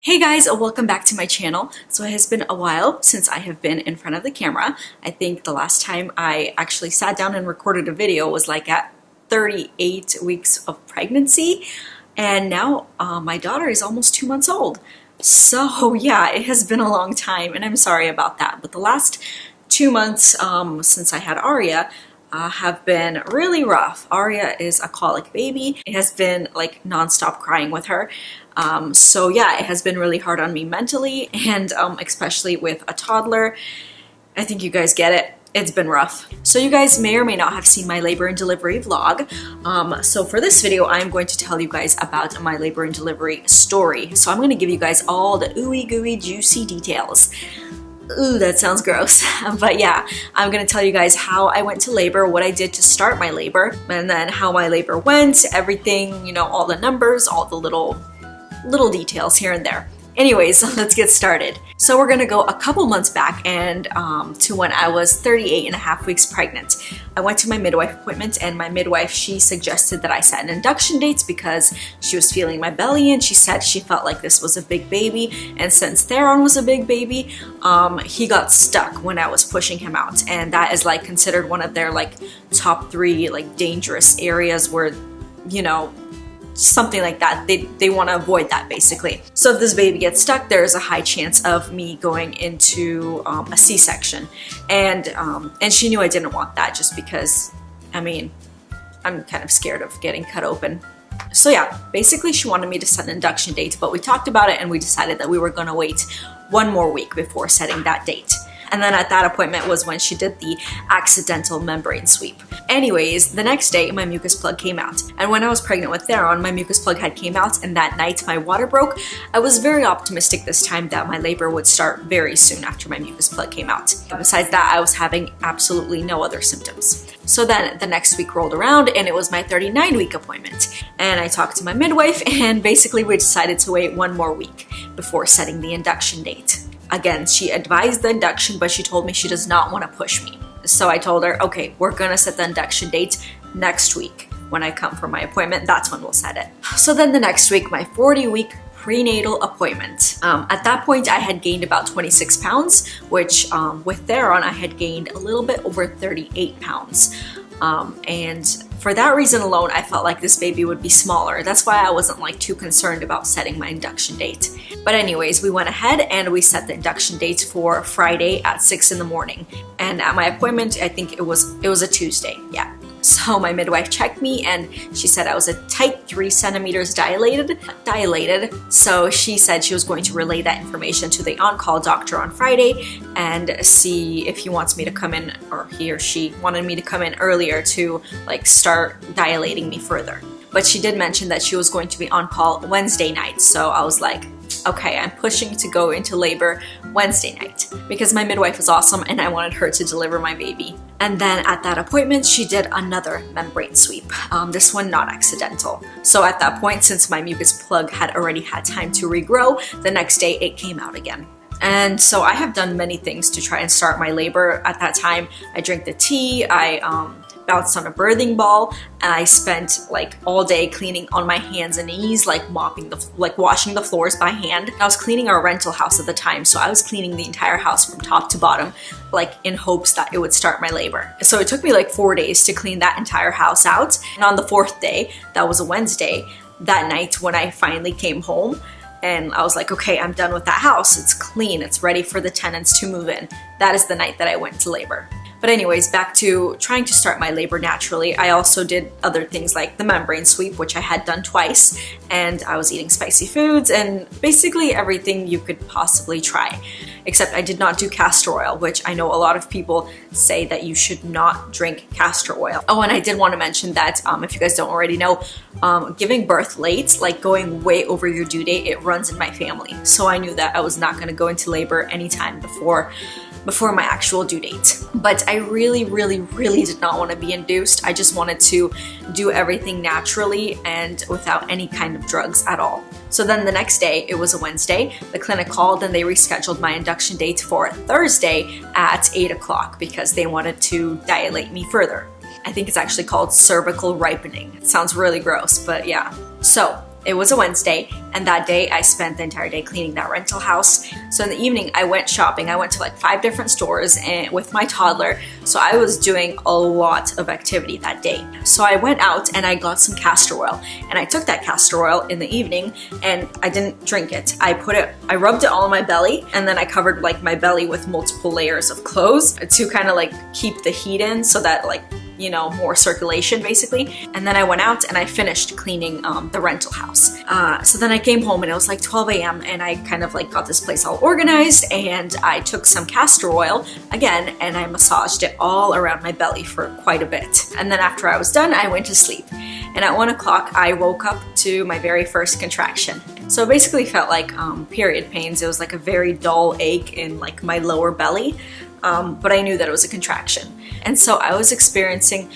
Hey guys, welcome back to my channel. So it has been a while since I have been in front of the camera. I think the last time I actually sat down and recorded a video was like at 38 weeks of pregnancy, and now my daughter is almost 2 months old. So yeah, it has been a long time and I'm sorry about that, but the last 2 months since I had Aria have been really rough. Aria is a colic baby. It has been like nonstop crying with her. So yeah, it has been really hard on me mentally, and especially with a toddler. I think you guys get it. It's been rough. So you guys may or may not have seen my labor and delivery vlog. So for this video, I'm going to tell you guys about my labor and delivery story. So I'm going to give you guys all the ooey gooey juicy details. Ooh, that sounds gross. But yeah, I'm gonna tell you guys how I went to labor, what I did to start my labor, and then how my labor went, everything, you know, all the numbers, all the little details here and there. Anyways, let's get started. So we're gonna go a couple months back and to when I was 38.5 weeks pregnant. I went to my midwife appointment, and my midwife, she suggested that I set an induction date because she was feeling my belly, and she said she felt like this was a big baby, and since Theron was a big baby, he got stuck when I was pushing him out, and that is like considered one of their like top 3 like dangerous areas where, you know, something like that. They want to avoid that basically. So if this baby gets stuck, there's a high chance of me going into a C-section, and she knew I didn't want that just because, I mean, I'm kind of scared of getting cut open. So yeah, basically she wanted me to set an induction date, but we talked about it and we decided that we were going to wait 1 more week before setting that date. And then at that appointment was when she did the accidental membrane sweep. Anyways, the next day my mucus plug came out. And when I was pregnant with Theron, my mucus plug had came out, and that night my water broke. I was very optimistic this time that my labor would start very soon after my mucus plug came out. Besides that, I was having absolutely no other symptoms. So then the next week rolled around and it was my 39-week appointment. And I talked to my midwife, and basically we decided to wait 1 more week before setting the induction date. Again, she advised the induction, but she told me she does not want to push me. So I told her, okay, we're gonna set the induction date next week. When I come for my appointment, that's when we'll set it. So then the next week, my 40-week prenatal appointment. At that point, I had gained about 26 pounds, which with Theron, I had gained a little bit over 38 pounds. And for that reason alone, I felt like this baby would be smaller. That's why I wasn't like too concerned about setting my induction date. But anyways, we went ahead and we set the induction date for Friday at 6 in the morning. And at my appointment, I think it was a Tuesday, yeah. So my midwife checked me and she said I was a tight 3 centimeters dilated. So she said she was going to relay that information to the on-call doctor on Friday and see if he wants me to come in, or he or she wanted me to come in earlier to like start dilating me further. But she did mention that she was going to be on call Wednesday night. So I was like, okay, I'm pushing to go into labor Wednesday night because my midwife was awesome and I wanted her to deliver my baby. And then at that appointment, she did another membrane sweep, this one not accidental. So at that point, since my mucus plug had already had time to regrow, the next day it came out again. And so I have done many things to try and start my labor at that time. I drank the tea, I bounced on a birthing ball, and I spent like all day cleaning on my hands and knees, like washing the floors by hand. I was cleaning our rental house at the time, so I was cleaning the entire house from top to bottom, like in hopes that it would start my labor. So it took me like 4 days to clean that entire house out. And on the 4th day, that was a Wednesday, that night when I finally came home, and I was like, okay, I'm done with that house. It's clean, it's ready for the tenants to move in. That is the night that I went to labor. But anyways, back to trying to start my labor naturally. I also did other things like the membrane sweep, which I had done twice, and I was eating spicy foods and basically everything you could possibly try. Except I did not do castor oil, which I know a lot of people say that you should not drink castor oil. Oh, and I did want to mention that if you guys don't already know, giving birth late, like going way over your due date, it runs in my family. So I knew that I was not going to go into labor anytime before my actual due date. But I really did not want to be induced. I just wanted to do everything naturally and without any kind of drugs at all. So then the next day, it was a Wednesday, the clinic called and they rescheduled my induction date for Thursday at 8 o'clock because they wanted to dilate me further. I think it's actually called cervical ripening. It sounds really gross, but yeah. So It was a Wednesday, and that day I spent the entire day cleaning that rental house. So in the evening I went shopping. I went to like 5 different stores and with my toddler. So I was doing a lot of activity that day. So I went out and I got some castor oil, and I took that castor oil in the evening and I didn't drink it. I rubbed it all on my belly, and then I covered like my belly with multiple layers of clothes to kind of like keep the heat in, so that like, you know, more circulation basically. And then I went out and I finished cleaning the rental house. So then I came home and it was like 12 a.m. and I kind of like got this place all organized, and I took some castor oil again and I massaged it all around my belly for quite a bit. And then after I was done, I went to sleep. And at 1 o'clock I woke up to my very first contraction. So it basically felt like period pains. It was like a very dull ache in like my lower belly. But I knew that it was a contraction. And so I was experiencing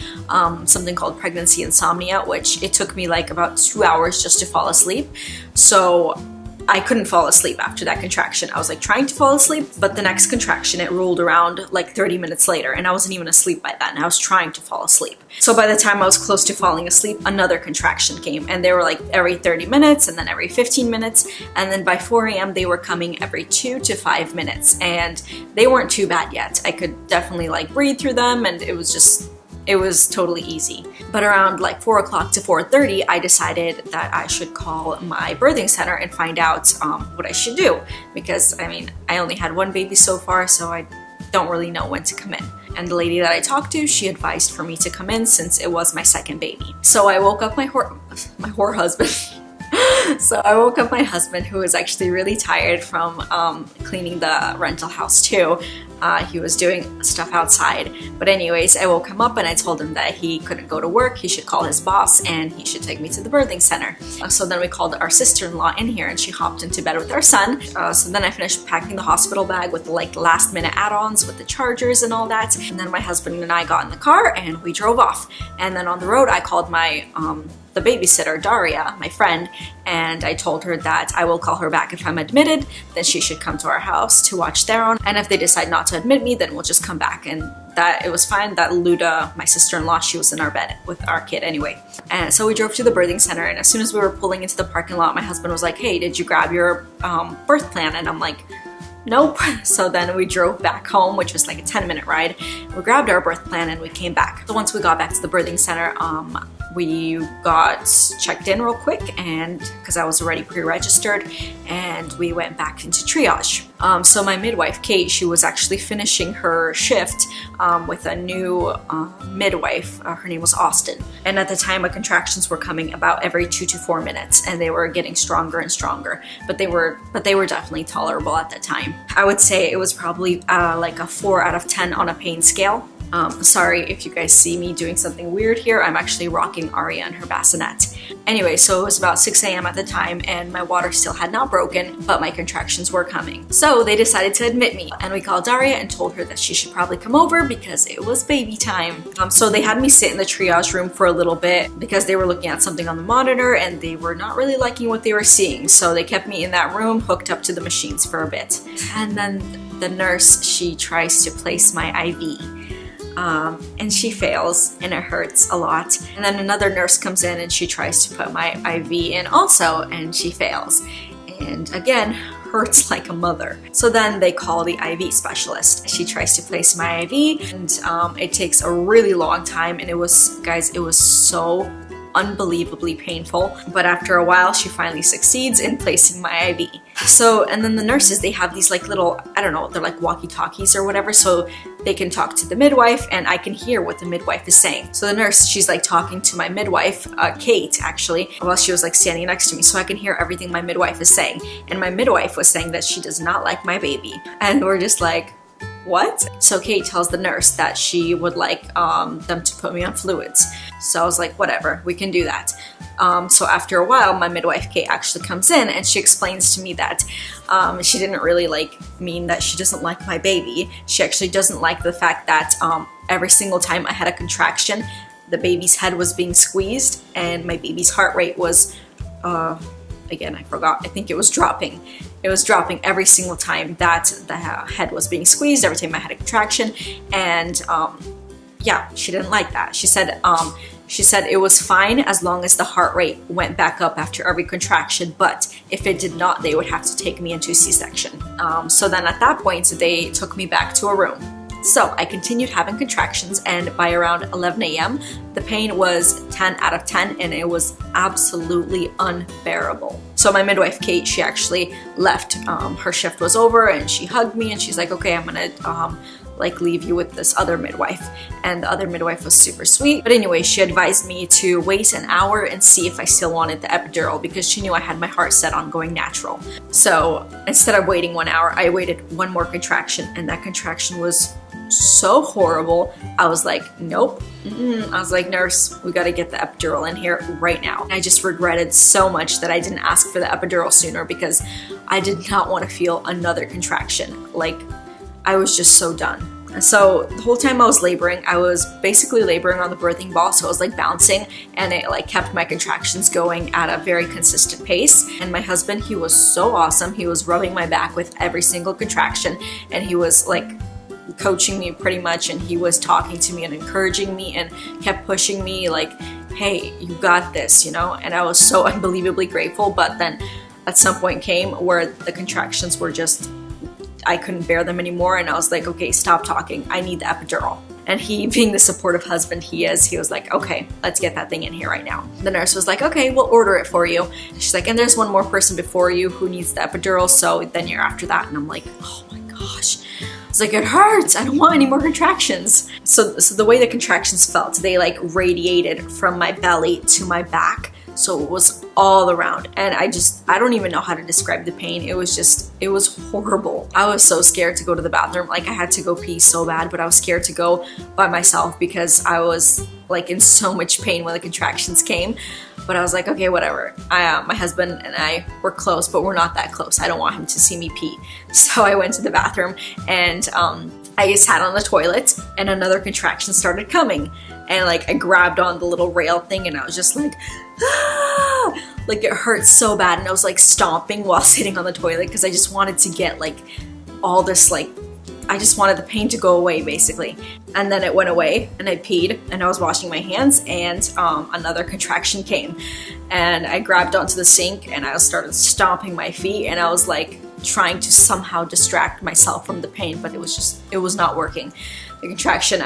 something called pregnancy insomnia, which it took me like about 2 hours just to fall asleep. So I couldn't fall asleep after that contraction. I was like trying to fall asleep, but the next contraction, it rolled around like 30 minutes later, and I wasn't even asleep by then. I was trying to fall asleep. So by the time I was close to falling asleep, another contraction came, and they were like every 30 minutes and then every 15 minutes. And then by 4 a.m. they were coming every 2 to 5 minutes, and they weren't too bad yet. I could definitely like breathe through them, and it was totally easy. But around like 4 o'clock to 4:30, I decided that I should call my birthing center and find out what I should do. Because, I mean, I only had one baby so far, so I don't really know when to come in. And the lady that I talked to, she advised for me to come in since it was my second baby. So I woke up my whore husband. So I woke up my husband, who was actually really tired from cleaning the rental house too. He was doing stuff outside. But anyways, I woke him up and I told him that he couldn't go to work. He should call his boss and he should take me to the birthing center. So then we called our sister-in-law in here, and she hopped into bed with our son. So then I finished packing the hospital bag with like last minute add-ons with the chargers and all that. And then my husband and I got in the car and we drove off. And then on the road I called my the babysitter, Daria, my friend, and I told her that I will call her back if I'm admitted, then she should come to our house to watch Theron, and if they decide not to admit me, then we'll just come back. And that it was fine. That Luda, my sister-in-law, she was in our bed with our kid anyway. And so we drove to the birthing center, and as soon as we were pulling into the parking lot, my husband was like, hey, did you grab your birth plan? And I'm like, nope. So then we drove back home, which was like a 10-minute ride. We grabbed our birth plan and we came back. So once we got back to the birthing center, we got checked in real quick, and because I was already pre-registered, and we went back into triage. So my midwife, Kate, she was actually finishing her shift with a new midwife. Her name was Austin. And at the time, my contractions were coming about every 2 to 4 minutes, and they were getting stronger and stronger. But they were definitely tolerable at the time. I would say it was probably like a 4 out of 10 on a pain scale. Sorry if you guys see me doing something weird here. I'm actually rocking Aria in her bassinet. Anyway, so it was about 6 a.m. at the time, and my water still had not broken, but my contractions were coming. So they decided to admit me, and we called Aria and told her that she should probably come over because it was baby time. So they had me sit in the triage room for a little bit because they were looking at something on the monitor and they were not really liking what they were seeing. So they kept me in that room hooked up to the machines for a bit. And then the nurse, she tries to place my IV. And she fails, and it hurts a lot. And then another nurse comes in and she tries to put my IV in also, and she fails. And again, hurts like a mother. So then they call the IV specialist. She tries to place my IV, and it takes a really long time, and it was, guys, it was so unbelievably painful. But after a while, she finally succeeds in placing my IV. So, and then the nurses, they have these like little, I don't know, they're like walkie-talkies or whatever, so they can talk to the midwife and I can hear what the midwife is saying. So the nurse, she's like talking to my midwife, Kate, actually, while she was like standing next to me, so I can hear everything my midwife is saying. And my midwife was saying that she does not like my baby. And we're just like, what? So Kate tells the nurse that she would like them to put me on fluids. So I was like, whatever, we can do that. So after a while, my midwife, Kate, actually comes in and she explains to me that she didn't really like mean that she doesn't like my baby. She actually doesn't like the fact that every single time I had a contraction, the baby's head was being squeezed and my baby's heart rate was, again, I forgot, I think it was dropping. It was dropping every single time that the head was being squeezed, every time I had a contraction. And yeah, she didn't like that. She said She said it was fine as long as the heart rate went back up after every contraction, but if it did not, they would have to take me into C-section. So then at that point, they took me back to a room. So I continued having contractions, and by around 11 a.m., the pain was 10 out of 10, and it was absolutely unbearable. So my midwife, Kate, she actually left. Her shift was over, and she hugged me, and she's like, okay, I'm gonna like leave you with this other midwife. And the other midwife was super sweet. But anyway, she advised me to wait an hour and see if I still wanted the epidural, because she knew I had my heart set on going natural. So instead of waiting 1 hour, I waited one more contraction, and that contraction was so horrible. I was like, nope. I was like, nurse, we gotta get the epidural in here right now. And I just regretted so much that I didn't ask for the epidural sooner, because I did not want to feel another contraction. Like, I was just so done. And so the whole time I was laboring, I was basically laboring on the birthing ball, so I was like bouncing, and it like kept my contractions going at a very consistent pace. And my husband, he was so awesome. He was rubbing my back with every single contraction, and he was like coaching me pretty much, and he was talking to me and encouraging me and kept pushing me like, hey, you got this, you know? And I was so unbelievably grateful. But then at some point came where the contractions were just, I couldn't bear them anymore, and I was like, okay, stop talking, I need the epidural. And he, being the supportive husband he is, he was like, okay, let's get that thing in here right now. The nurse was like, okay, we'll order it for you. And she's like, and there's one more person before you who needs the epidural, so then you're after that. And I'm like, oh my gosh. I was like, it hurts, I don't want any more contractions. So the way the contractions felt, they like radiated from my belly to my back. So it was all around, and I don't even know how to describe the pain. It was horrible. I was so scared to go to the bathroom. Like, I had to go pee so bad, but I was scared to go by myself because I was like in so much pain when the contractions came. But I was like, okay, whatever. My husband and I were close, but we're not that close. I don't want him to see me pee. So I went to the bathroom, and I sat on the toilet, and another contraction started coming. And like, I grabbed on the little rail thing, and I was just like, ah! Like, it hurt so bad, and I was like stomping while sitting on the toilet, because I just wanted to get like all this, like, I just wanted the pain to go away basically. And then it went away, and I peed, and I was washing my hands, and another contraction came, and I grabbed onto the sink, and I started stomping my feet, and I was like trying to somehow distract myself from the pain, but it was not working. The contraction,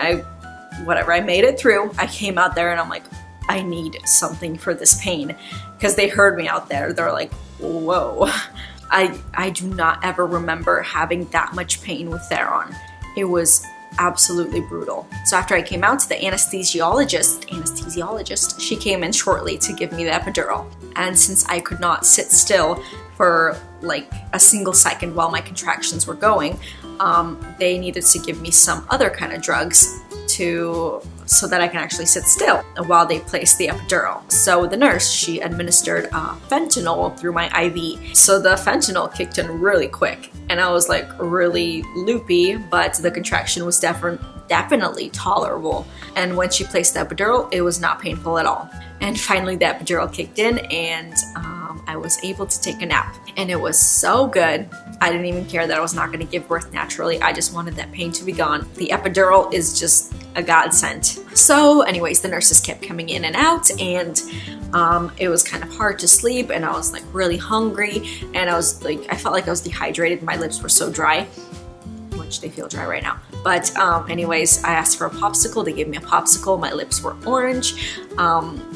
whatever, I made it through. I came out there, and I'm like, I need something for this pain, because they heard me out there. They're like, whoa. I do not ever remember having that much pain with Theron. It was absolutely brutal. So after I came out, to the anesthesiologist, she came in shortly to give me the epidural. And since I could not sit still for like a single second while my contractions were going, they needed to give me some other kind of drugs so that I can actually sit still while they placed the epidural. So the nurse, she administered fentanyl through my IV. So the fentanyl kicked in really quick, and I was like really loopy, but the contraction was definitely tolerable. And when she placed the epidural, it was not painful at all. And finally the epidural kicked in, and I was able to take a nap, and it was so good. I didn't even care that I was not going to give birth naturally. I just wanted that pain to be gone. The epidural is just a godsend. So anyways, the nurses kept coming in and out, and it was kind of hard to sleep, and I was like really hungry, and I felt like I was dehydrated. My lips were so dry, which they feel dry right now. But anyways, I asked for a popsicle. They gave me a popsicle. My lips were orange.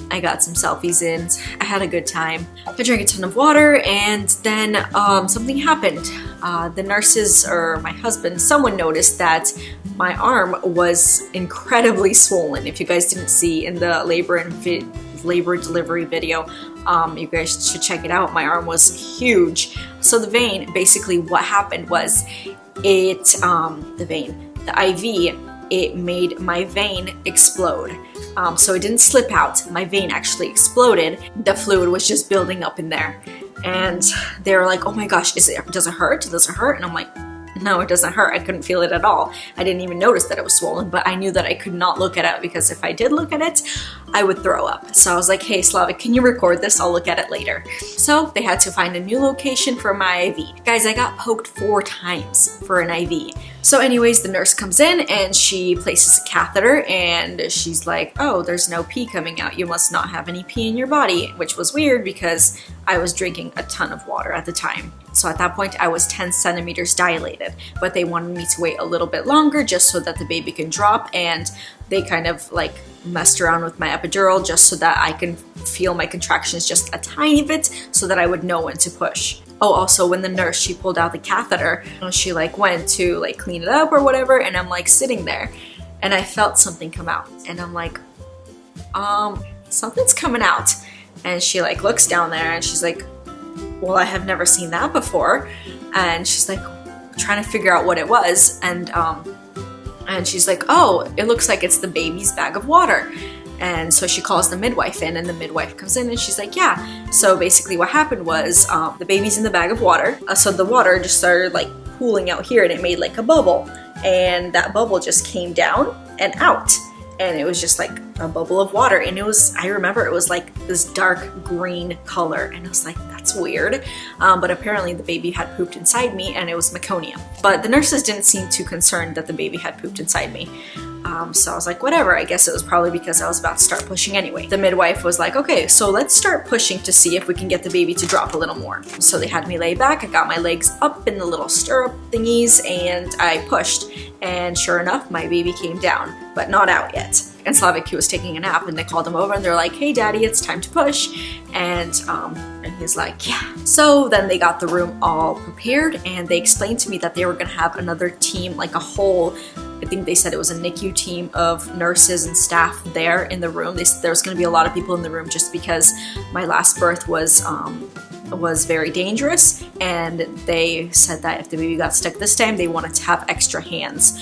I got some selfies in. I had a good time. I drank a ton of water, and then something happened. The nurses, or my husband, someone noticed that my arm was incredibly swollen. If you guys didn't see in the labor delivery video, you guys should check it out. My arm was huge. So the vein, basically what happened was the IV, it made my vein explode. So it didn't slip out. My vein actually exploded. The fluid was just building up in there. And they were like, oh my gosh, does it hurt? Does it hurt? And I'm like, no, it doesn't hurt. I couldn't feel it at all. I didn't even notice that it was swollen, but I knew that I could not look at it because if I did look at it, I would throw up. So I was like, hey, Slavic, can you record this? I'll look at it later. So they had to find a new location for my IV. Guys, I got poked 4 times for an IV. So anyways, the nurse comes in and she places a catheter and she's like, oh, there's no pee coming out. You must not have any pee in your body, which was weird because I was drinking a ton of water at the time. So at that point I was 10 centimeters dilated, but they wanted me to wait a little bit longer just so that the baby can drop, and they kind of like messed around with my epidural just so that I can feel my contractions just a tiny bit so that I would know when to push. Oh, also when the nurse, she pulled out the catheter, she like went to like clean it up or whatever, and I'm like sitting there and I felt something come out and I'm like, something's coming out. And she like looks down there and she's like, well, I have never seen that before. And she's like trying to figure out what it was, and she's like, oh, it looks like it's the baby's bag of water. And so she calls the midwife in, and the midwife comes in and she's like, yeah. So basically what happened was the baby's in the bag of water. So the water just started like pooling out here and it made like a bubble. And that bubble just came down and out. And it was just like a bubble of water. And it was, I remember it was like this dark green color. And I was like, that's weird. But apparently the baby had pooped inside me and it was meconium. But the nurses didn't seem too concerned that the baby had pooped inside me. So I was like, whatever, I guess it was probably because I was about to start pushing anyway. The midwife was like, okay, so let's start pushing to see if we can get the baby to drop a little more. So they had me lay back, I got my legs up in the little stirrup thingies, and I pushed. And sure enough, my baby came down, but not out yet. And Slavic, he was taking a nap, and they called him over and they're like, hey daddy, it's time to push. And he's like, yeah. So then they got the room all prepared and they explained to me that they were gonna have another team, like a whole, I think they said it was a NICU team of nurses and staff there in the room. They said there was gonna be a lot of people in the room just because my last birth was very dangerous, and they said that if the baby got stuck this time, they wanted to have extra hands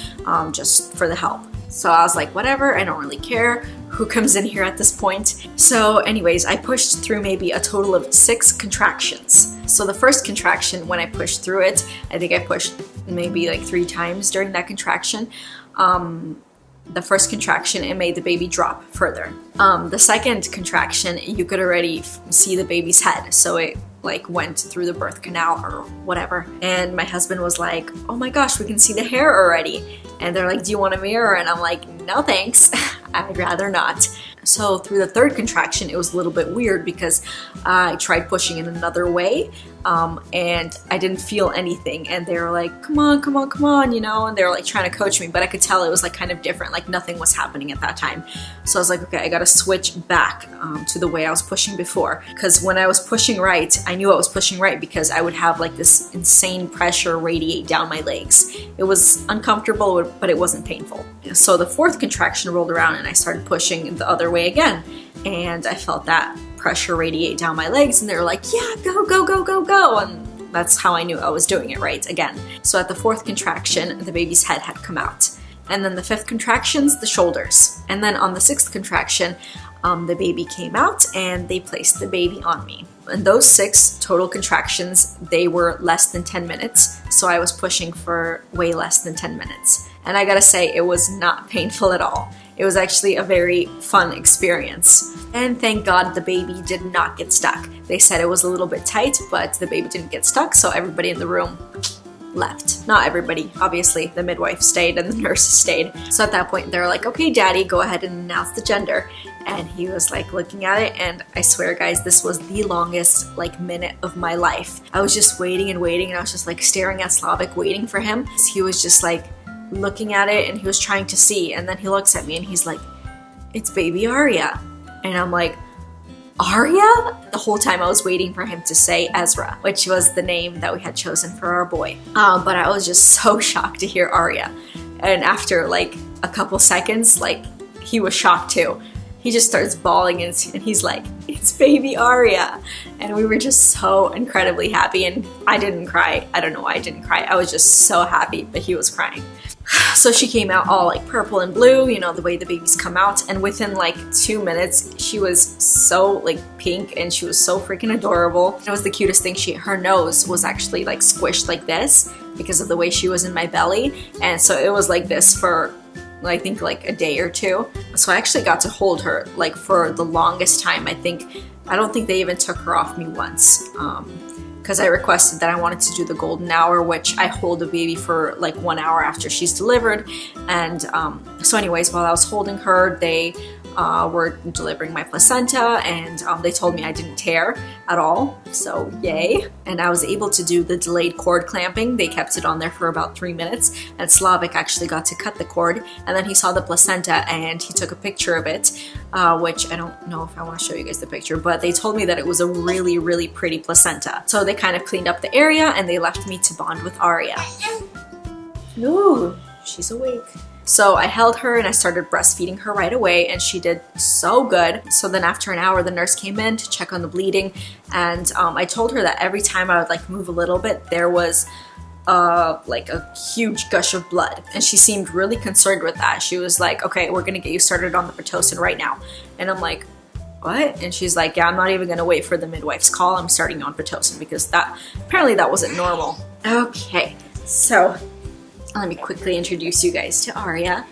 just for the help. So I was like, whatever, I don't really care who comes in here at this point. So anyways, I pushed through maybe a total of 6 contractions. So the first contraction, when I pushed through it, I think I pushed maybe like 3 times during that contraction. The first contraction, it made the baby drop further. The second contraction, you could already see the baby's head. So it like went through the birth canal or whatever. And my husband was like, oh my gosh, we can see the hair already. And they're like, do you want a mirror? And I'm like, no thanks, I'd rather not. So through the third contraction, it was a little bit weird because I tried pushing in another way and I didn't feel anything. And they were like, come on, come on, come on, you know, and they were like trying to coach me, but I could tell it was like kind of different, like nothing was happening at that time. So I was like, okay, I gotta switch back to the way I was pushing before. Because when I was pushing right, I knew I was pushing right because I would have like this insane pressure radiate down my legs. It was uncomfortable, but it wasn't painful. So the fourth contraction rolled around and I started pushing the other way again. And I felt that pressure radiate down my legs and they were like, yeah, go, go, go, go, go. And that's how I knew I was doing it right again. So at the fourth contraction, the baby's head had come out. And then the fifth contractions, the shoulders. And then on the sixth contraction, the baby came out and they placed the baby on me. And those 6 total contractions, they were less than 10 minutes. So I was pushing for way less than 10 minutes. And I gotta say, it was not painful at all. It was actually a very fun experience. And thank God the baby did not get stuck. They said it was a little bit tight, but the baby didn't get stuck, so everybody in the room left. Not everybody, obviously. The midwife stayed and the nurses stayed. So at that point, they're like, okay, daddy, go ahead and announce the gender. And he was like looking at it, and I swear guys, this was the longest like minute of my life. I was just waiting and waiting, and I was just like staring at Slavic, waiting for him. He was just like looking at it and he was trying to see, and then he looks at me and he's like, it's baby Aria. And I'm like, Aria? The whole time I was waiting for him to say Ezra, which was the name that we had chosen for our boy. But I was just so shocked to hear Aria. And after like a couple seconds, like he was shocked too. He just starts bawling and he's like, it's baby Aria. And we were just so incredibly happy, and I didn't cry. I don't know why I didn't cry. I was just so happy, but he was crying. So she came out all like purple and blue, you know, the way the babies come out, and within like 2 minutes she was so like pink and she was so freaking adorable. It was the cutest thing. Her nose was actually like squished like this because of the way she was in my belly, and so it was like this for I think like a day or two. So I actually got to hold her like for the longest time. I don't think they even took her off me once. Because I requested that I wanted to do the golden hour, which I hold the baby for like 1 hour after she's delivered. And so anyways, while I was holding her, they were delivering my placenta, and they told me I didn't tear at all, so yay. And I was able to do the delayed cord clamping. They kept it on there for about 3 minutes, and Slavic actually got to cut the cord, and then he saw the placenta and he took a picture of it, which I don't know if I want to show you guys the picture, but they told me that it was a really, really pretty placenta. So they kind of cleaned up the area and they left me to bond with Aria. Ooh, she's awake. So I held her and I started breastfeeding her right away, and she did so good. So then after an hour, the nurse came in to check on the bleeding, and I told her that every time I would like move a little bit, there was like a huge gush of blood, and she seemed really concerned with that. She was like, okay, we're gonna get you started on the Pitocin right now. And I'm like, what? And she's like, yeah, I'm not even gonna wait for the midwife's call. I'm starting on Pitocin because apparently that wasn't normal. Okay, so let me quickly introduce you guys to Aria.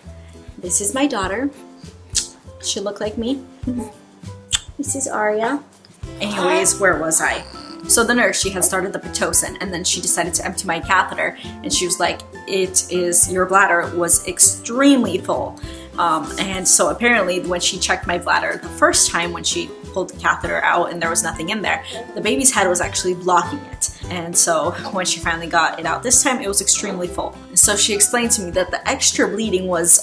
This is my daughter. She look like me. This is Aria. Anyways, where was I? So the nurse, she had started the Pitocin, and then she decided to empty my catheter, and she was like, your bladder was extremely full. And so apparently when she checked my bladder the first time, when she pulled the catheter out and there was nothing in there, the baby's head was actually blocking it. And so when she finally got it out this time, it was extremely full. So she explained to me that the extra bleeding was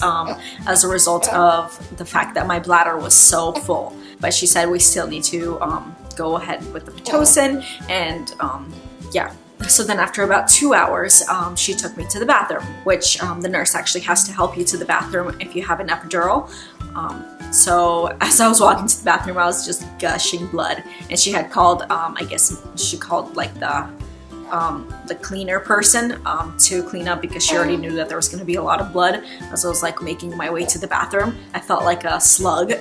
as a result of the fact that my bladder was so full. But she said we still need to go ahead with the Pitocin, and yeah. So then after about 2 hours, she took me to the bathroom, which the nurse actually has to help you to the bathroom if you have an epidural. So as I was walking to the bathroom, I was just gushing blood, and she had called, I guess she called like the cleaner person to clean up, because she already knew that there was going to be a lot of blood. As I was like making my way to the bathroom, I felt like a slug.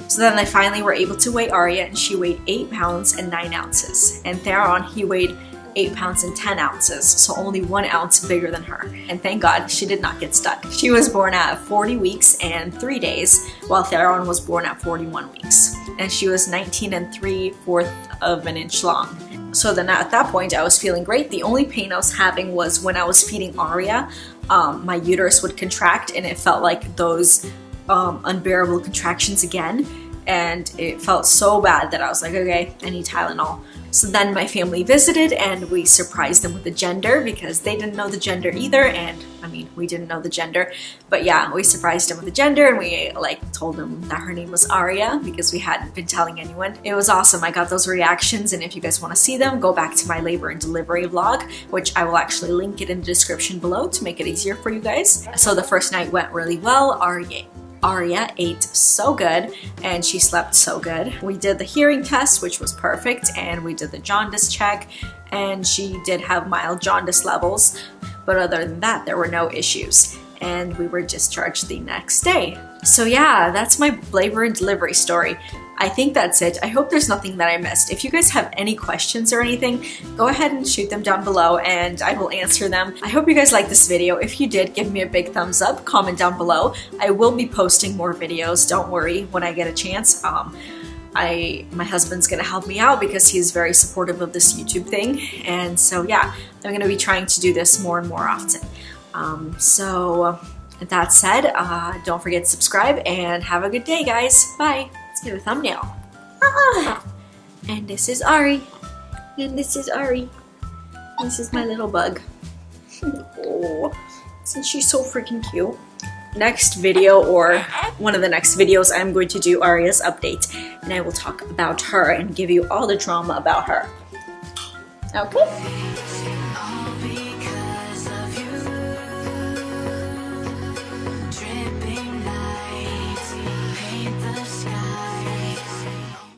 So then I finally were able to weigh Aria, and she weighed 8 pounds and 9 ounces. And Theron, he weighed 8 pounds and 10 ounces, so only 1 ounce bigger than her. And thank God she did not get stuck. She was born at 40 weeks and 3 days, while Theron was born at 41 weeks. And she was 19 3/4 of an inch long. So then at that point, I was feeling great. The only pain I was having was when I was feeding Aria, my uterus would contract, and it felt like those unbearable contractions again. And it felt so bad that I was like, okay, I need Tylenol. So then my family visited, and we surprised them with the gender, because they didn't know the gender either, and I mean, we didn't know the gender, but yeah, we surprised them with the gender, and we like told them that her name was Aria, because we hadn't been telling anyone. It was awesome. I got those reactions, and if you guys want to see them, go back to my labor and delivery vlog, which I will actually link it in the description below to make it easier for you guys. So the first night went really well. Aria ate so good, and she slept so good. We did the hearing test, which was perfect, and we did the jaundice check, and she did have mild jaundice levels, but other than that, there were no issues, and we were discharged the next day. So yeah, that's my labor and delivery story. I think that's it. I hope there's nothing that I missed. If you guys have any questions or anything, go ahead and shoot them down below and I will answer them. I hope you guys liked this video. If you did, give me a big thumbs up, comment down below. I will be posting more videos, don't worry, when I get a chance. My husband's gonna help me out because he's very supportive of this YouTube thing. And so yeah, I'm gonna be trying to do this more and more often. So that said, don't forget to subscribe and have a good day, guys. Bye. Let's get a thumbnail. And this is Ari. And this is Ari. This is my little bug. Oh, since she's so freaking cute. Next video, or one of the next videos, I'm going to do Aria's update, and I will talk about her and give you all the drama about her. Okay?